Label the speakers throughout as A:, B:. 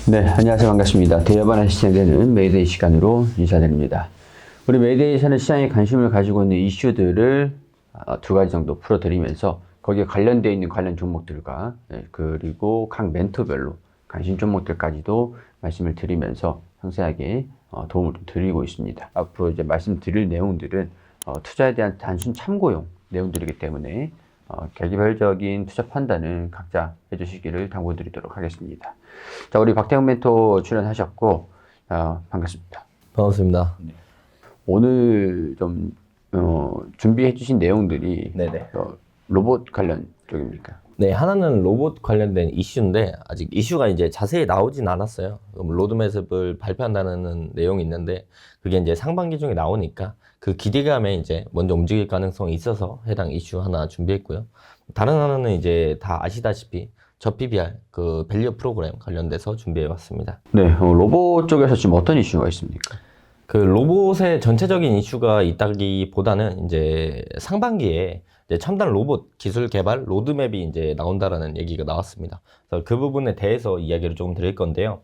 A: 네, 안녕하세요. 반갑습니다. 대여반에 시작되는 메이데이 시간으로 인사드립니다. 우리 메이데이에서는 시장에 관심을 가지고 있는 이슈들을 두 가지 정도 풀어드리면서 거기에 관련되어 있는 관련 종목들과 그리고 각 멘토별로 관심 종목들까지도 말씀을 드리면서 상세하게 도움을 드리고 있습니다. 앞으로 이제 말씀드릴 내용들은 투자에 대한 단순 참고용 내용들이기 때문에 개개별적인 투자 판단은 각자 해주시기를 당부드리도록 하겠습니다. 자, 우리 박태형 멘토 출연하셨고 반갑습니다.
B: 반갑습니다.
A: 네. 오늘 좀 준비해주신 내용들이
B: 네네.
A: 로봇 관련 쪽입니까?
B: 네, 하나는 로봇 관련된 이슈인데 아직 이슈가 이제 자세히 나오진 않았어요. 로드맵을 발표한다는 내용이 있는데 그게 이제 상반기 중에 나오니까 그 기대감에 이제 먼저 움직일 가능성이 있어서 해당 이슈 하나 준비했고요. 다른 하나는 이제 다 아시다시피 저 PBR 그 밸류 프로그램 관련돼서 준비해봤습니다.
A: 네, 로봇 쪽에서 지금 어떤 이슈가 있습니까?
B: 그 로봇의 전체적인 이슈가 있다기보다는 이제 상반기에 이제 첨단 로봇 기술 개발 로드맵이 이제 나온다라는 얘기가 나왔습니다. 그래서 그 부분에 대해서 이야기를 좀 드릴 건데요.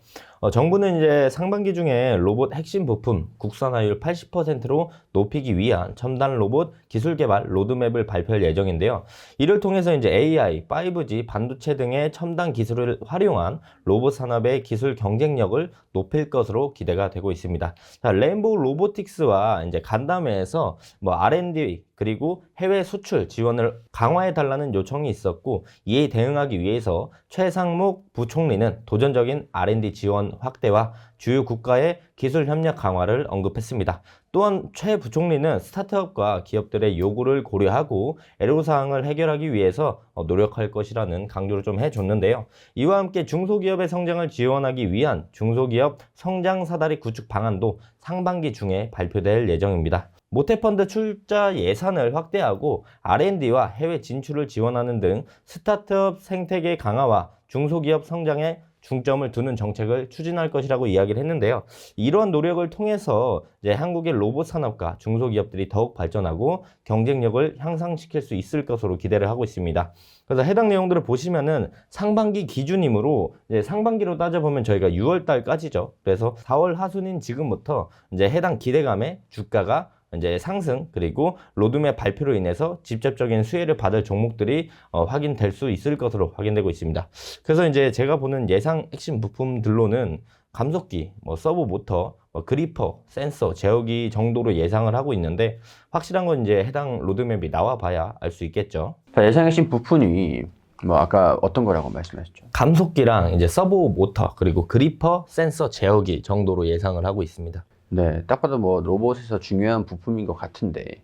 B: 정부는 이제 상반기 중에 로봇 핵심 부품 국산화율 80%로 높이기 위한 첨단 로봇 기술 개발 로드맵을 발표할 예정인데요. 이를 통해서 이제 AI, 5G, 반도체 등의 첨단 기술을 활용한 로봇 산업의 기술 경쟁력을 높일 것으로 기대가 되고 있습니다. 자, 레인보우 로보틱스와 이제 간담회에서 뭐 R&D 그리고 해외 수출 지원을 강화해 달라는 요청이 있었고 이에 대응하기 위해서 최상목 부총리는 도전적인 R&D 지원 확대와 주요 국가의 기술 협력 강화를 언급했습니다. 또한 최 부총리는 스타트업과 기업들의 요구를 고려하고 애로사항을 해결하기 위해서 노력할 것이라는 강조를 좀 해줬는데요. 이와 함께 중소기업의 성장을 지원하기 위한 중소기업 성장 사다리 구축 방안도 상반기 중에 발표될 예정입니다. 모태펀드 출자 예산을 확대하고 R&D와 해외 진출을 지원하는 등 스타트업 생태계 강화와 중소기업 성장에 중점을 두는 정책을 추진할 것이라고 이야기를 했는데요. 이러한 노력을 통해서 이제 한국의 로봇 산업과 중소기업들이 더욱 발전하고 경쟁력을 향상시킬 수 있을 것으로 기대를 하고 있습니다. 그래서 해당 내용들을 보시면은 상반기 기준이므로 이제 상반기로 따져보면 저희가 6월 달까지죠. 그래서 4월 하순인 지금부터 이제 해당 기대감에 주가가 이제 상승 그리고 로드맵 발표로 인해서 직접적인 수혜를 받을 종목들이 확인될 수 있을 것으로 확인되고 있습니다. 그래서 이제 제가 보는 예상 핵심 부품들로는 감속기, 서버 모터, 그리퍼, 센서, 제어기 정도로 예상을 하고 있는데 확실한 건 이제 해당 로드맵이 나와 봐야 알 수 있겠죠.
A: 자, 예상 핵심 부품이 아까 어떤 거라고 말씀하셨죠?
B: 감속기랑 이제 서버 모터 그리고 그리퍼, 센서, 제어기 정도로 예상을 하고 있습니다.
A: 네, 딱 봐도 로봇에서 중요한 부품인 것 같은데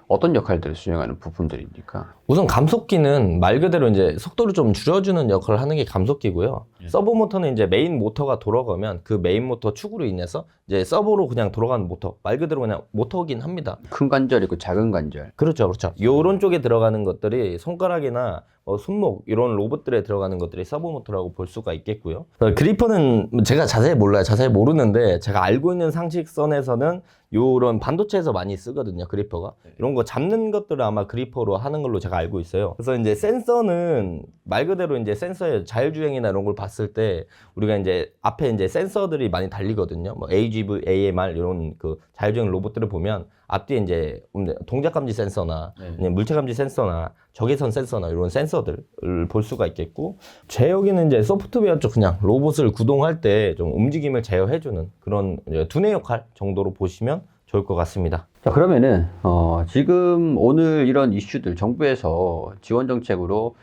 A: 어떤 역할들을 수행하는 부품들입니까?
B: 우선 감속기는 말 그대로 이제 속도를 좀 줄여주는 역할을 하는 게 감속기고요. 서버 모터는 이제 메인 모터가 돌아가면 그 메인 모터 축으로 인해서 이제 서버로 그냥 돌아가는 모터. 말 그대로 그냥 모터긴 합니다.
A: 큰 관절 있고 작은 관절.
B: 그렇죠, 그렇죠. 요런 쪽에 들어가는 것들이 손가락이나 손목 이런 로봇들에 들어가는 것들이 서버 모터라고 볼 수가 있겠고요. 그리퍼는 제가 자세히 몰라요. 자세히 모르는데 제가 알고 있는 상식선에서는 요런 반도체에서 많이 쓰거든요. 그리퍼가. 이런 거 잡는 것들을 아마 그리퍼로 하는 걸로 제가 알고 있어요. 그래서 이제 센서는 말 그대로 이제 센서의 자율주행이나 이런 걸 봤을 때 우리가 이제 앞에 이제 센서들이 많이 달리거든요. AGV, AMR 이런 그 자율주행 로봇들을 보면 앞뒤에 이제 동작감지 센서나 물체감지 센서나 적외선 센서나 이런 센서들을 볼 수가 있겠고 제어기는 이제 소프트웨어 쪽 그냥 로봇을 구동할 때 좀 움직임을 제어해주는 그런 두뇌 역할 정도로 보시면 좋을 것 같습니다.
A: 자, 그러면은 지금 오늘 이런 이슈들 정부에서 지원 정책으로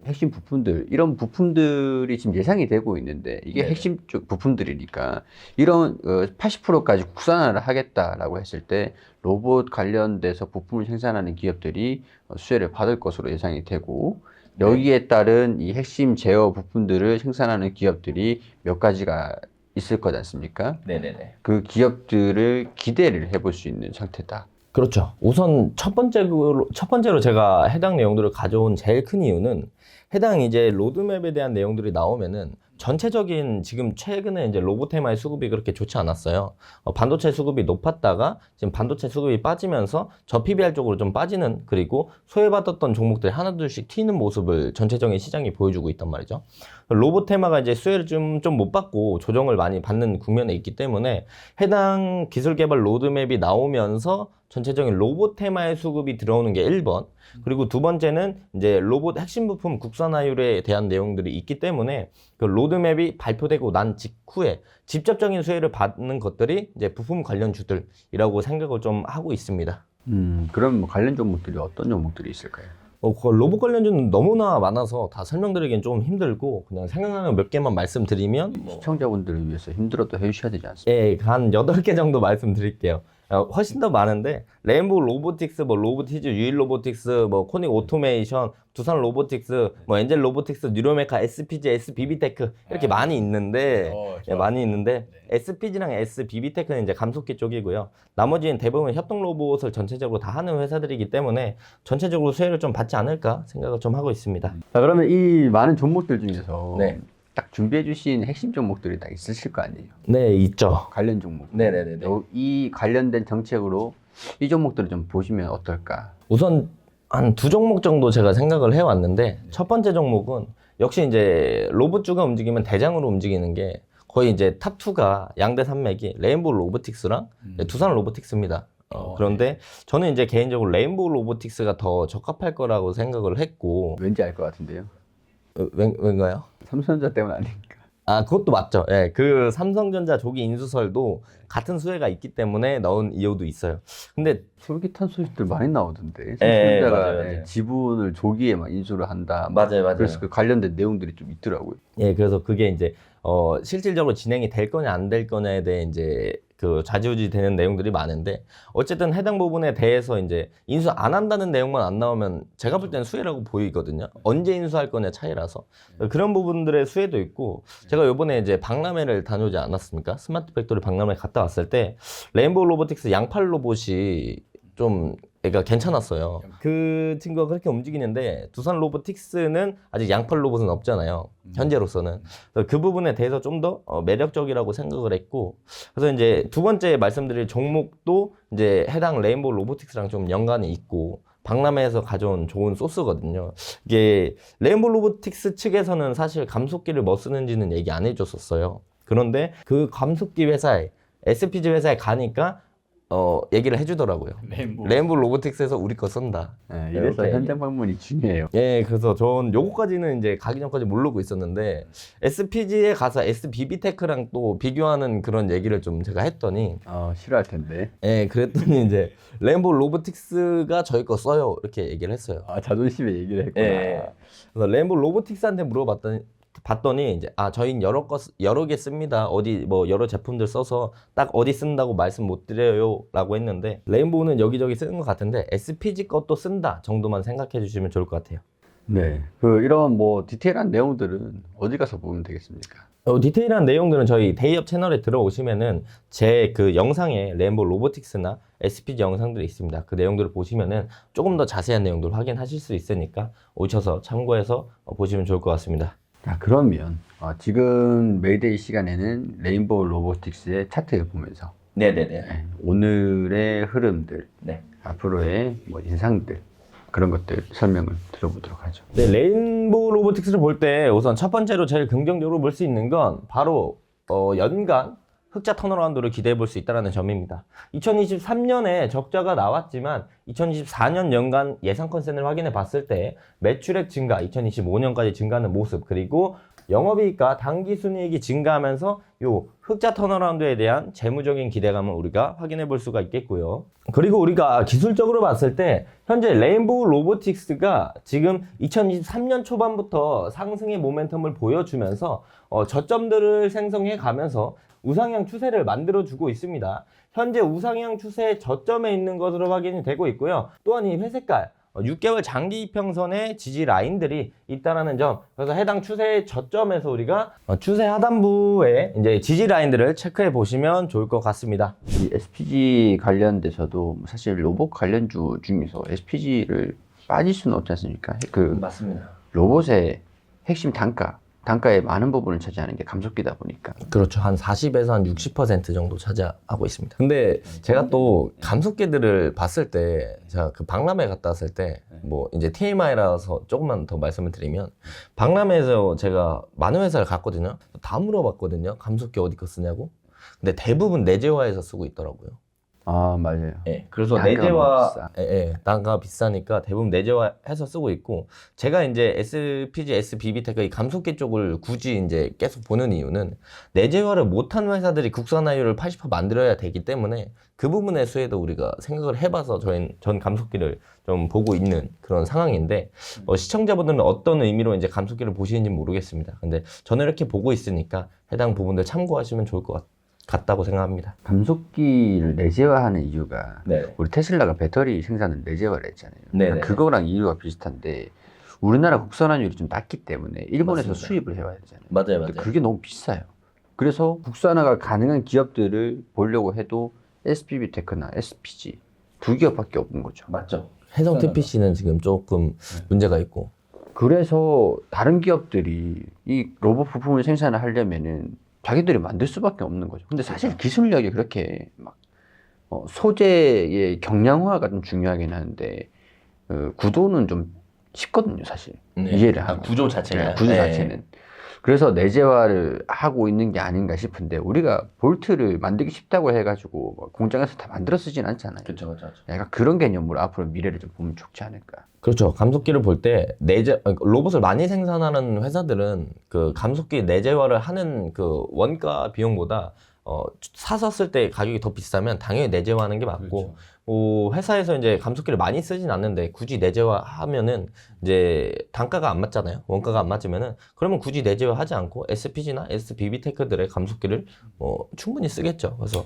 A: 핵심 부품들 이런 부품들이 지금 예상이 되고 있는데 이게 네네. 핵심 쪽 부품들이니까 이런 80%까지 국산화를 하겠다라고 했을 때 로봇 관련돼서 부품을 생산하는 기업들이 수혜를 받을 것으로 예상이 되고 여기에 따른 이 핵심 제어 부품들을 생산하는 기업들이 몇 가지가 있을 거지 않습니까?
B: 네네네.
A: 그 기업들을 기대를 해볼 수 있는 상태다.
B: 그렇죠. 우선 첫 번째로 제가 해당 내용들을 가져온 제일 큰 이유는 해당 이제 로드맵에 대한 내용들이 나오면은 전체적인 지금 최근에 이제 로봇 테마의 수급이 그렇게 좋지 않았어요. 반도체 수급이 높았다가 지금 반도체 수급이 빠지면서 저 PBR 쪽으로 좀 빠지는, 그리고 소외받았던 종목들이 하나둘씩 튀는 모습을 전체적인 시장이 보여주고 있단 말이죠. 로봇 테마가 이제 수혜를 좀 못 받고 조정을 많이 받는 국면에 있기 때문에 해당 기술 개발 로드맵이 나오면서 전체적인 로봇 테마의 수급이 들어오는 게 1번. 그리고 두 번째는 이제 로봇 핵심 부품 국산화율에 대한 내용들이 있기 때문에 그 로드맵이 발표되고 난 직후에 직접적인 수혜를 받는 것들이 이제 부품 관련주들이라고 생각을 좀 하고 있습니다.
A: 그럼 뭐 관련 종목들이 어떤 종목들이 있을까요?
B: 그 로봇 관련주는 너무나 많아서 다 설명드리기엔 좀 힘들고 그냥 생각나는 몇 개만 말씀드리면
A: 시청자분들을 위해서 힘들어도 해주셔야 되지 않습니까?
B: 예, 한 8개 정도 말씀드릴게요. 훨씬 더 많은데 레인보우 로보틱스, 뭐 로보티즈, 유일 로보틱스, 뭐 코닉 오토메이션, 두산 로보틱스, 뭐 엔젤 로보틱스, 뉴로메카, SPG, SBB테크 이렇게 많이 있는데 SPG랑 SBB테크는 이제 감속기 쪽이고요. 나머지는 대부분 협동 로봇을 전체적으로 다 하는 회사들이기 때문에 전체적으로 수혜를 좀 받지 않을까 생각을 좀 하고 있습니다.
A: 자, 그러면 이 많은 종목들 중에서
B: 네.
A: 딱 준비해 주신 핵심 종목들이 다 있으실 거 아니에요?
B: 네, 있죠.
A: 관련 종목.
B: 네네네.
A: 이 관련된 정책으로 이 종목들을 좀 보시면 어떨까?
B: 우선 한 두 종목 정도 제가 생각을 해왔는데 첫 번째 종목은 역시 이제 로봇주가 움직이면 대장으로 움직이는 게 거의 이제 탑2가 양대 산맥이 레인보우 로보틱스랑 두산 로보틱스입니다. 그런데 저는 이제 개인적으로 레인보우 로보틱스가 더 적합할 거라고 생각을 했고.
A: 왠지 알 것 같은데요?
B: 왠가요?
A: 삼성전자 때문 아닙니까?
B: 아, 그것도 맞죠. 예, 그 삼성전자 조기 인수설도 같은 수혜가 있기 때문에 넣은 이유도 있어요. 근데
A: 솔깃한 소식들 많이 나오던데.
B: 예,
A: 삼성전자가
B: 맞아요.
A: 지분을 조기에 막 인수를 한다.
B: 맞아요.
A: 그래서 그 관련된 내용들이 좀 있더라고요.
B: 예, 그래서 그게 이제 실질적으로 진행이 될 거냐 안 될 거냐에 대해 이제 그 좌지우지 되는 내용들이 많은데 어쨌든 해당 부분에 대해서 이제 인수 안 한다는 내용만 안 나오면 제가 볼 때는 수혜라고 보이거든요. 언제 인수할 거냐 차이라서 그런 부분들의 수혜도 있고, 제가 요번에 이제 박람회를 다녀오지 않았습니까? 스마트 팩토리 박람회 갔다 왔을 때 레인보우 로보틱스 양팔 로봇이 좀 애가 괜찮았어요. 그 친구가 그렇게 움직이는데 두산 로보틱스는 아직 양팔 로봇은 없잖아요. 현재로서는. 그래서 그 부분에 대해서 좀 더 매력적이라고 생각을 했고, 그래서 이제 두 번째 말씀드릴 종목도 이제 해당 레인보우 로보틱스랑 좀 연관이 있고 박람회에서 가져온 좋은 소스거든요. 이게 레인보우 로보틱스 측에서는 사실 감속기를 뭐 쓰는지는 얘기 안 해줬었어요. 그런데 그 감속기 회사에 SPG 회사에 가니까 얘기를 해주더라고요. 레인보우 로보틱스에서 우리 거 쓴다.
A: 네, 이래서 현장 방문이 중요해요.
B: 예, 그래서 전 요거까지는 이제 가기 전까지 모르고 있었는데 SPG에 가서 SBB테크랑 또 비교하는 그런 얘기를 좀 제가 했더니
A: 싫어할 텐데.
B: 예, 그랬더니 이제 레인보우 로보틱스가 저희 거 써요 이렇게 얘기를 했어요.
A: 자존심에 얘기를 했구나.
B: 예. 그래서 레인보우 로보틱스한테 봤더니 이제 저희는 여러 개 씁니다. 어디 뭐 여러 제품들 써서 딱 어디 쓴다고 말씀 못 드려요라고 했는데 레인보우는 여기저기 쓰는 것 같은데 SPG 것도 쓴다 정도만 생각해 주시면 좋을 것 같아요.
A: 네, 이런 뭐 디테일한 내용들은 어디 가서 보면 되겠습니까?
B: 디테일한 내용들은 저희 데이업 채널에 들어오시면은 제 그 영상에 레인보우 로보틱스나 SPG 영상들이 있습니다. 그 내용들을 보시면은 조금 더 자세한 내용들을 확인하실 수 있으니까 오셔서 참고해서 보시면 좋을 것 같습니다.
A: 자, 그러면 지금 메이데이 시간에는 레인보우 로보틱스의 차트를 보면서 오늘의 흐름들, 앞으로의 뭐 인상들 그런 것들 설명을 들어보도록 하죠.
B: 네, 레인보우 로보틱스를 볼 때 우선 첫 번째로 제일 긍정적으로 볼 수 있는 건 바로 연간 흑자 턴어라운드를 기대해 볼 수 있다는 점입니다. 2023년에 적자가 나왔지만 2024년 연간 예상 컨센을 확인해 봤을 때 매출액 증가, 2025년까지 증가하는 모습, 그리고 영업이익과 당기순이익이 증가하면서 요 흑자 턴어라운드에 대한 재무적인 기대감을 우리가 확인해 볼 수가 있겠고요. 그리고 우리가 기술적으로 봤을 때 현재 레인보우 로보틱스가 지금 2023년 초반부터 상승의 모멘텀을 보여주면서 저점들을 생성해 가면서 우상향 추세를 만들어주고 있습니다. 현재 우상향 추세의 저점에 있는 것으로 확인이 되고 있고요. 또한 이 회색깔 6개월 장기 이평선의 지지 라인들이 있다는 점, 그래서 해당 추세의 저점에서 우리가 추세 하단부에 이제 지지 라인들을 체크해 보시면 좋을 것 같습니다.
A: 이 SPG 관련돼서도 사실 로봇 관련주 중에서 SPG를 빠질 수는 없지 않습니까?
B: 맞습니다.
A: 로봇의 핵심 단가 단가의 많은 부분을 차지하는 게 감속기다 보니까.
B: 그렇죠. 한 40에서 한 60% 정도 차지하고 있습니다. 근데 제가 또 감속기들을 봤을 때, 제가 그 박람회 갔다 왔을 때, 뭐 이제 TMI라서 조금만 더 말씀을 드리면, 박람회에서 제가 많은 회사를 갔거든요. 다 물어봤거든요. 감속기 어디 거 쓰냐고. 근데 대부분 내재화해서 쓰고 있더라고요.
A: 아, 맞아요.
B: 예, 그래서
A: 단가가 너무 비싸.
B: 단가가 비싸니까 대부분 내재화해서 쓰고 있고, 제가 이제 SPG, SBB테크 이 감속기 쪽을 굳이 이제 계속 보는 이유는 내재화를 못한 회사들이 국산 화유를 80% 만들어야 되기 때문에 그 부분에 수혜도 우리가 생각을 해봐서 전 감속기를 좀 보고 있는 그런 상황인데, 시청자분들은 어떤 의미로 이제 감속기를 보시는지 모르겠습니다. 근데 저는 이렇게 보고 있으니까 해당 부분들 참고하시면 좋을 것 같다고 생각합니다.
A: 감속기를 내재화하는 이유가
B: 네.
A: 우리 테슬라가 배터리 생산을 내재화를 했잖아요.
B: 네네.
A: 그거랑 이유가 비슷한데 우리나라 국산화율이 좀 낮기 때문에 일본에서
B: 맞습니다.
A: 수입을 해와야 되잖아요.
B: 맞아요,
A: 근데 그게 너무 비싸요. 그래서 국산화가 가능한 기업들을 보려고 해도 SBB테크나 SPG 두 기업밖에 없는 거죠.
B: 맞죠. 해성 TPC는 지금 조금 문제가 있고.
A: 그래서 다른 기업들이 이 로봇 부품을 생산을 하려면은 자기들이 만들 수밖에 없는 거죠. 근데 사실 기술력이 그렇게 막 소재의 경량화가 좀 중요하긴 하는데 구도는 좀 쉽거든요, 사실. 이해를 하고.
B: 구조 자체가.
A: 네, 구조 자체는. 그래서 내재화를 하고 있는 게 아닌가 싶은데 우리가 볼트를 만들기 쉽다고 해가지고 뭐 공장에서 다 만들어 쓰진 않잖아요.
B: 그렇죠.
A: 약간 그런 개념으로 앞으로 미래를 좀 보면 좋지 않을까.
B: 그렇죠. 감속기를 볼 때 로봇을 많이 생산하는 회사들은 그 감속기 내재화를 하는 그 원가 비용보다 사서 쓸 때 가격이 더 비싸면 당연히 내재화하는 게 맞고, 회사에서 이제 감속기를 많이 쓰진 않는데 굳이 내재화하면은 이제 단가가 안 맞잖아요. 원가가 안 맞으면은, 그러면 굳이 내재화하지 않고 SPG나 SBB테크들의 감속기를 충분히 쓰겠죠. 그래서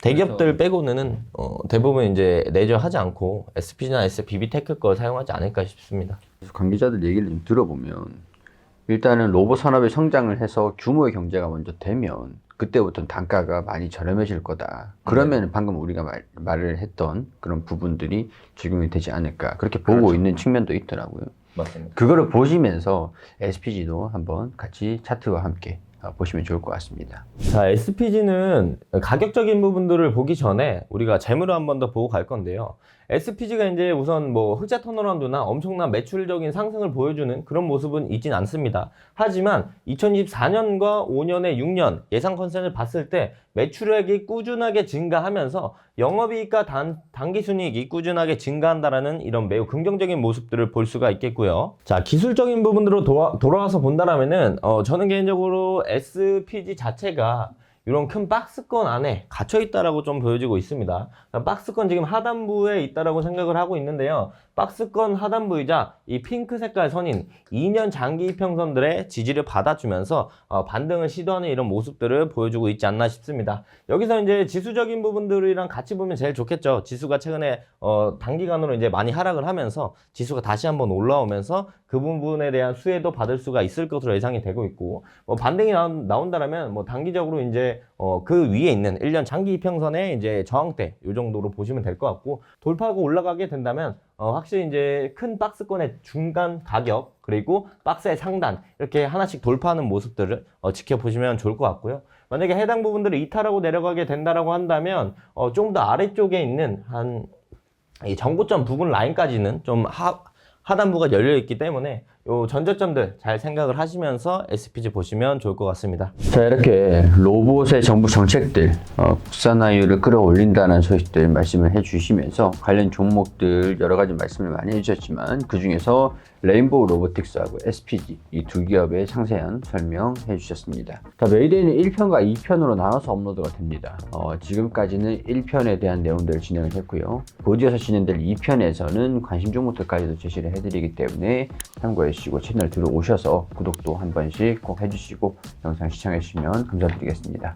B: 대기업들 빼고는 대부분 이제 내재화하지 않고 SPG나 SBB테크 걸 사용하지 않을까 싶습니다.
A: 관계자들 얘기를 좀 들어보면 일단은 로봇 산업이 성장을 해서 규모의 경제가 먼저 되면 그때부터는 단가가 많이 저렴해질 거다. 그러면 방금 우리가 말을 했던 그런 부분들이 적용이 되지 않을까. 그렇게 보고 있는 측면도 있더라고요.
B: 맞습니다.
A: 그거를 보시면서 SPG도 한번 같이 차트와 함께 보시면 좋을 것 같습니다.
B: 자, SPG는 가격적인 부분들을 보기 전에 우리가 재물을 한 번 더 보고 갈 건데요. SPG가 이제 우선 뭐 흑자 턴어라운드나 엄청난 매출적인 상승을 보여주는 그런 모습은 있진 않습니다. 하지만 2024년과 5년에 6년 예상 컨센을 봤을 때 매출액이 꾸준하게 증가하면서 영업이익과 당기순이익이 꾸준하게 증가한다라는 이런 매우 긍정적인 모습들을 볼 수가 있겠고요. 자, 기술적인 부분으로 돌아와서 본다라면은 저는 개인적으로 SPG 자체가 이런 큰 박스권 안에 갇혀 있다라고 좀 보여지고 있습니다. 박스권 지금 하단부에 있다라고 생각을 하고 있는데요. 박스권 하단부이자 이 핑크 색깔 선인 2년 장기 이평선들의 지지를 받아주면서 반등을 시도하는 이런 모습들을 보여주고 있지 않나 싶습니다. 여기서 이제 지수적인 부분들이랑 같이 보면 제일 좋겠죠. 지수가 최근에 단기간으로 이제 많이 하락을 하면서 지수가 다시 한번 올라오면서 그 부분에 대한 수혜도 받을 수가 있을 것으로 예상이 되고 있고, 반등이 나온다라면 단기적으로 이제 그 위에 있는 1년 장기 이평선의 이제 저항대 이 정도로 보시면 될 것 같고, 돌파하고 올라가게 된다면 확실히 이제 큰 박스권의 중간 가격 그리고 박스의 상단 이렇게 하나씩 돌파하는 모습들을 지켜보시면 좋을 것 같고요. 만약에 해당 부분들을 이탈하고 내려가게 된다라고 한다면 좀 더 아래쪽에 있는 한 이 전고점 부분 라인까지는 좀 하단부가 열려 있기 때문에 요 전저점들 잘 생각을 하시면서 SPG 보시면 좋을 것 같습니다.
A: 자, 이렇게 로봇의 정부 정책들, 국산화율을 끌어올린다는 소식들 말씀을 해주시면서 관련 종목들 여러 가지 말씀을 많이 해주셨지만 그 중에서 레인보우 로보틱스하고 SPG 이 두 기업의 상세한 설명해 주셨습니다. 자, 메이데이는 1편과 2편으로 나눠서 업로드가 됩니다. 지금까지는 1편에 대한 내용들을 진행을 했고요. 곧이어서 진행될 2편에서는 관심 종목들까지도 제시를 해드리기 때문에 참고해 주시고 채널 들어오셔서 구독도 한 번씩 꼭 해주시고 영상 시청해 주시면 감사드리겠습니다.